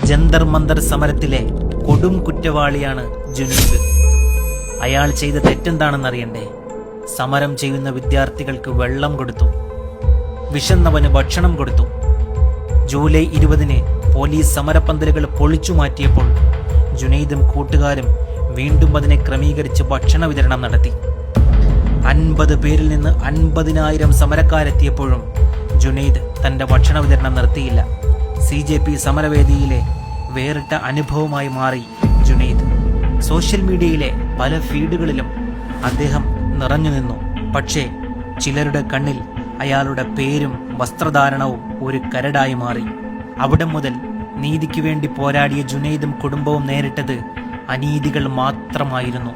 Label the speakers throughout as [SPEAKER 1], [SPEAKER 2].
[SPEAKER 1] ജന്തർ മന്ദർ സമരത്തിലെ കൊടും കുറ്റവാളിയാണ് ജുനൈദ്. അയാൾ ചെയ്ത തെറ്റെന്താണെന്നറിയണ്ടേ? സമരം ചെയ്യുന്ന വിദ്യാർത്ഥികൾക്ക് വെള്ളം കൊടുത്തു, വിശന്നവന് ഭക്ഷണം കൊടുത്തു. ജൂലൈ 20-ന് പോലീസ് സമരപ്പന്തലുകൾ പൊളിച്ചു മാറ്റിയപ്പോൾ ജുനൈദും കൂട്ടുകാരും വീണ്ടും അതിനെ ക്രമീകരിച്ച് ഭക്ഷണ വിതരണം നടത്തി. 50 പേരിൽ നിന്ന് 50,000 സമരക്കാരെത്തിയപ്പോഴും ജുനൈദ് തന്റെ ഭക്ഷണ വിതരണം നിർത്തിയില്ല. CJP സമരവേദിയിലെ വേറിട്ട അനുഭവമായി മാറി ജുനൈദ്. സോഷ്യൽ മീഡിയയിലെ പല ഫീഡുകളിലും അദ്ദേഹം നിറഞ്ഞു നിന്നു. പക്ഷേ ചിലരുടെ കണ്ണിൽ അയാളുടെ പേരും വസ്ത്രധാരണവും ഒരു കരടായി മാറി. അവിടെ മുതൽ നീതിക്ക് വേണ്ടി പോരാടിയ ജുനൈദും കുടുംബവും നേരിട്ടത് അനീതികൾ മാത്രമായിരുന്നു.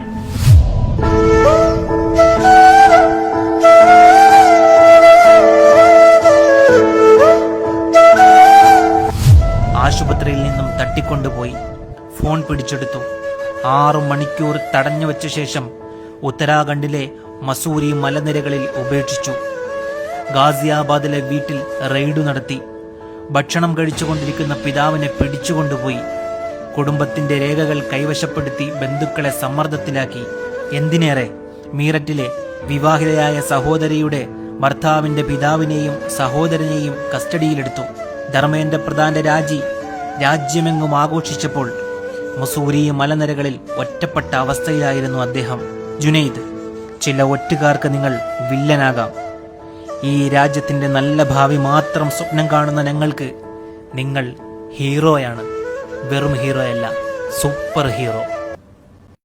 [SPEAKER 1] ആശുപത്രിയിൽ നിന്നും തട്ടിക്കൊണ്ടുപോയി, ഫോൺ പിടിച്ചെടുത്തു. 6 മണിക്കൂർ തടഞ്ഞു വെച്ച ശേഷം ഉത്തരാഖണ്ഡിലെ മസൂരി മലനിരകളിൽ ഉപേക്ഷിച്ചു. ഗാസിയാബാദിലെ വീട്ടിൽ റെയ്ഡു നടത്തി. ഭക്ഷണം കഴിച്ചുകൊണ്ടിരിക്കുന്ന പിതാവിനെ പിടിച്ചുകൊണ്ടുപോയി. കുടുംബത്തിന്റെ രേഖകൾ കൈവശപ്പെടുത്തി ബന്ധുക്കളെ സമ്മർദ്ദത്തിലാക്കി. എന്തിനേറെ, മീററ്റിലെ വിവാഹിതയായ സഹോദരിയുടെ ഭർത്താവിന്റെ പിതാവിനെയും സഹോദരനെയും കസ്റ്റഡിയിലെടുത്തു. ധർമ്മേന്ദ്ര പ്രധാന്റെ രാജ്യമെങ്ങും ആഘോഷിച്ചപ്പോൾ മസൂരി മലനിരകളിൽ ഒറ്റപ്പെട്ട അവസ്ഥയിലായിരുന്നു അദ്ദേഹം. ജുനൈദ്, ചില ഒറ്റുകാർക്ക് നിങ്ങൾ വില്ലനാകാം. ഈ രാജ്യത്തിന്റെ നല്ല ഭാവി മാത്രം സ്വപ്നം കാണുന്ന ഞങ്ങൾക്ക് നിങ്ങൾ ഹീറോയാണ്. വെറും ഹീറോയല്ല, സൂപ്പർ ഹീറോ.